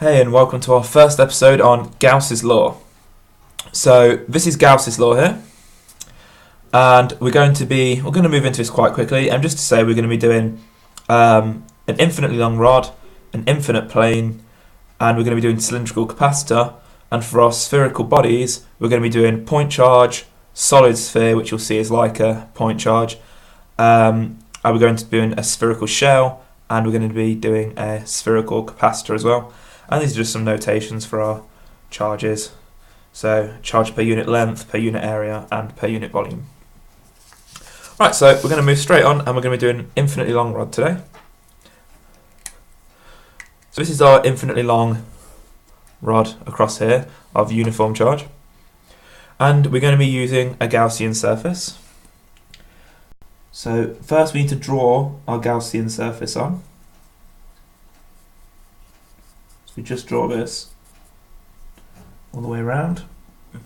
Hey, and welcome to our first episode on Gauss's Law. So this is Gauss's Law here, and we're going to move into this quite quickly. And just to say, we're going to be doing an infinitely long rod, an infinite plane, and we're going to be doing cylindrical capacitor. And for our spherical bodies, we're going to be doing point charge, solid sphere, which you'll see is like a point charge, and we're going to be doing a spherical shell, and we're going to be doing a spherical capacitor as well. And these are just some notations for our charges. So charge per unit length, per unit area, and per unit volume. Right, so we're going to move straight on, and we're going to be doing an infinitely long rod today. So this is our infinitely long rod across here of uniform charge. And we're going to be using a Gaussian surface. So first we need to draw our Gaussian surface on. So we just draw this all the way around. I'm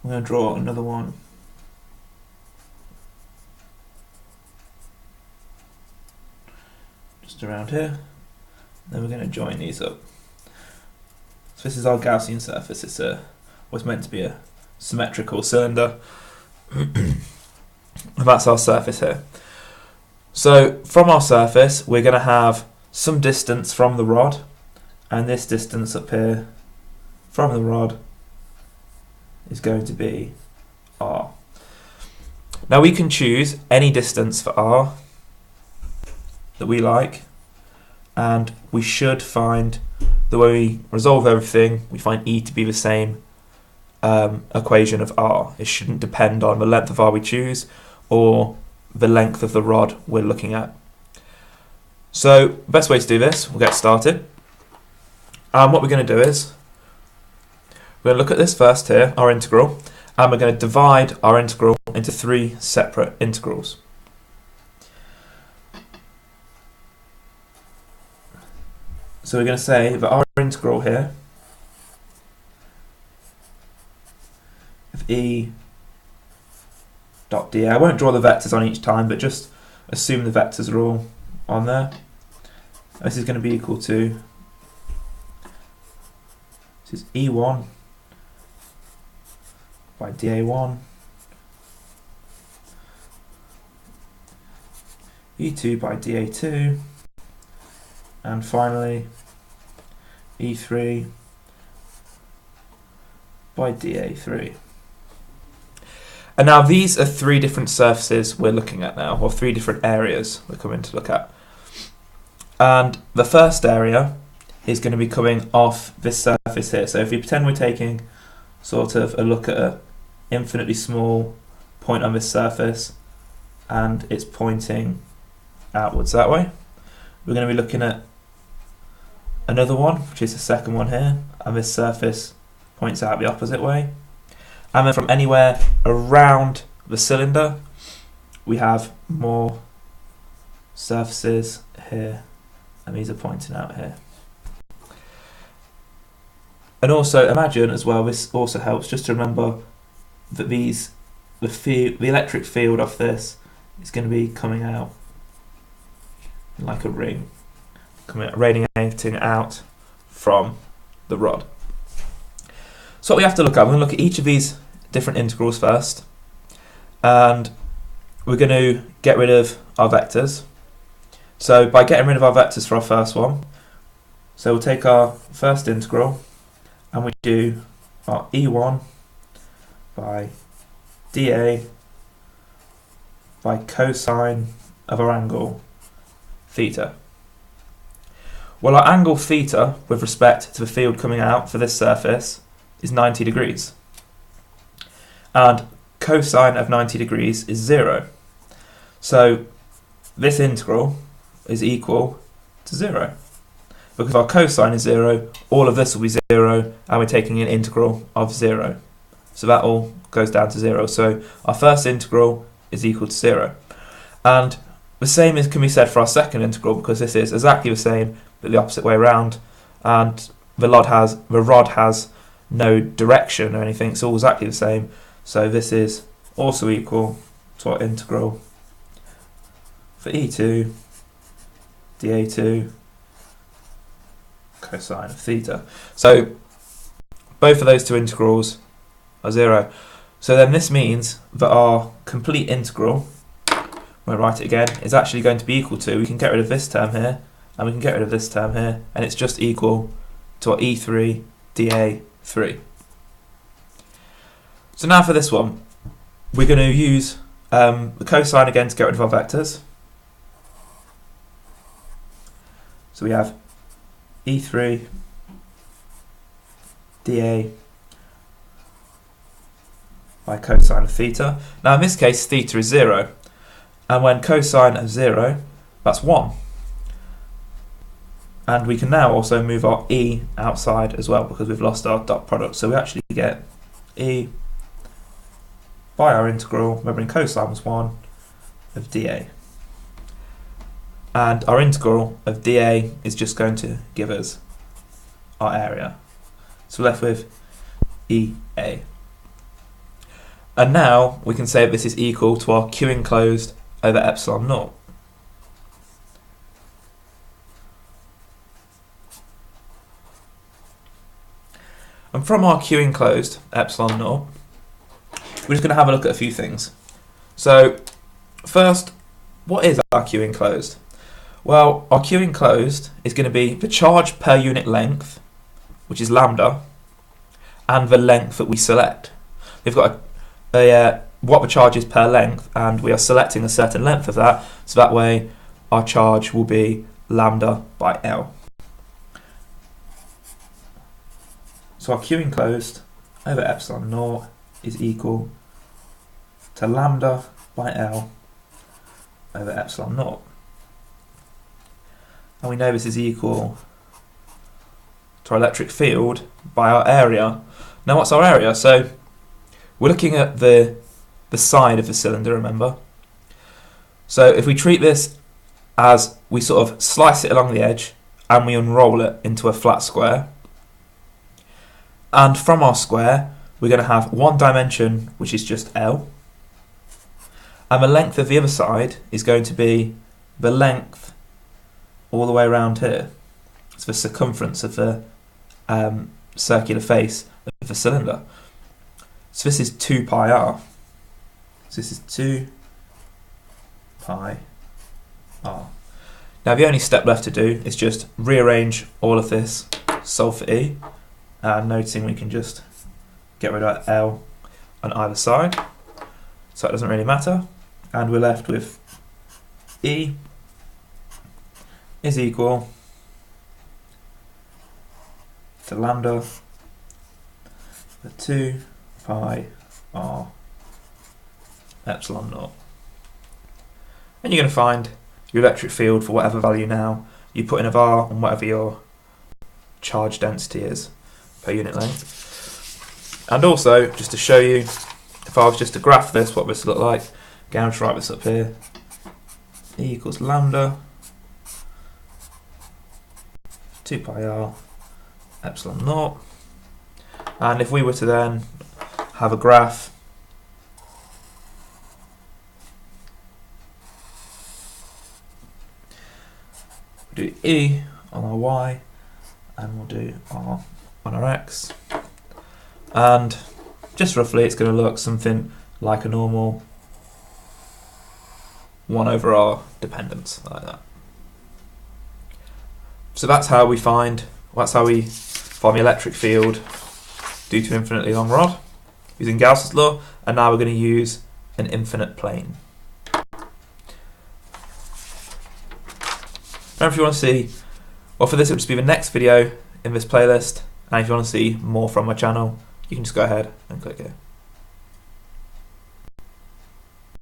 going to draw another one just around here. Then we're going to join these up. So this is our Gaussian surface. It's what's meant to be a symmetrical cylinder. And that's our surface here. So from our surface, we're going to have some distance from the rod, and this distance up here from the rod is going to be r. Now we can choose any distance for r that we like, and we should find, the way we resolve everything, we find E to be the same equation of r. It shouldn't depend on the length of r we choose or the length of the rod we're looking at. So best way to do this, we'll get started. What we're going to do is, we're going to look at this first here, our integral, and we're going to divide our integral into three separate integrals. So we're going to say that our integral here of E dot dA, I won't draw the vectors on each time, but just assume the vectors are all on there. This is going to be equal to, this is E1 by dA1, E2 by dA2, and finally E3 by dA3. And now these are three different surfaces we're looking at now, or three different areas we're coming to look at. And the first area is going to be coming off this surface here. So if we pretend we're taking sort of a look at an infinitely small point on this surface, and it's pointing outwards that way, we're going to be looking at another one, which is the second one here, and this surface points out the opposite way. And then from anywhere around the cylinder, we have more surfaces here, and these are pointing out here. And also imagine as well, this also helps just to remember that the electric field off this is going to be coming out like a ring, radiating out from the rod. So what we have to look at, we're going to look at each of these different integrals first, and we're going to get rid of our vectors. So by getting rid of our vectors for our first one, so we'll take our first integral and we do our E1 by dA by cosine of our angle theta. Well, our angle theta with respect to the field coming out for this surface is 90 degrees. And cosine of 90 degrees is 0. So this integral is equal to 0. Because our cosine is 0, all of this will be 0, and we're taking an integral of 0. So that all goes down to 0. So our first integral is equal to 0. And the same can be said for our second integral, because this is exactly the same but the opposite way around, and the rod has no direction or anything, it's all exactly the same. So this is also equal to our integral for E2 dA2 cosine of theta. So both of those two integrals are 0. So then this means that our complete integral, when I write it again, is actually going to be equal to, we can get rid of this term here, and we can get rid of this term here, and it's just equal to our E3 dA3. So now for this one, we're going to use the cosine again to get rid of our vectors. So we have E3 dA by cosine of theta. Now in this case theta is 0, and when cosine of 0, that's 1. And we can now also move our e outside as well because we've lost our dot product. So we actually get e by our integral, remembering cosine was 1, of dA. And our integral of dA is just going to give us our area. So we're left with EA. And now we can say that this is equal to our Q enclosed over epsilon naught. And from our Q enclosed epsilon naught, we're just going to have a look at a few things. So first, what is our Q enclosed? Well, our Q enclosed is going to be the charge per unit length, which is lambda, and the length that we select. We've got what the charge is per length, and we are selecting a certain length of that, so that way our charge will be lambda by L. So our Q enclosed over epsilon naught is equal to lambda by L over epsilon naught. And we know this is equal to our electric field by our area. Now what's our area? So we're looking at the side of the cylinder, remember? So if we treat this as we sort of slice it along the edge and we unroll it into a flat square, and from our square we're going to have one dimension which is just L, and the length of the other side is going to be the length all the way around here. It's the circumference of the circular face of the cylinder. So this is 2 pi r. So this is 2 pi r. Now the only step left to do is just rearrange all of this, solve for E, and noticing we can just get rid of L on either side, so it doesn't really matter, and we're left with E is equal to lambda for 2 pi r epsilon naught. And you're going to find your electric field for whatever value now you put in of r and whatever your charge density is per unit length. And also, just to show you, if I was just to graph this, what this would look like, again I'll just write this up here. E equals lambda 2 pi r epsilon naught. And if we were to then have a graph do E on our Y and we'll do R on our X, and just roughly it's going to look something like a normal 1 over R dependence, like that. So that's how we find the electric field due to an infinitely long rod using Gauss's law, and now we're going to use an infinite plane. Remember, if you want to see, well, for this it will just be the next video in this playlist, and if you want to see more from my channel, you can just go ahead and click here.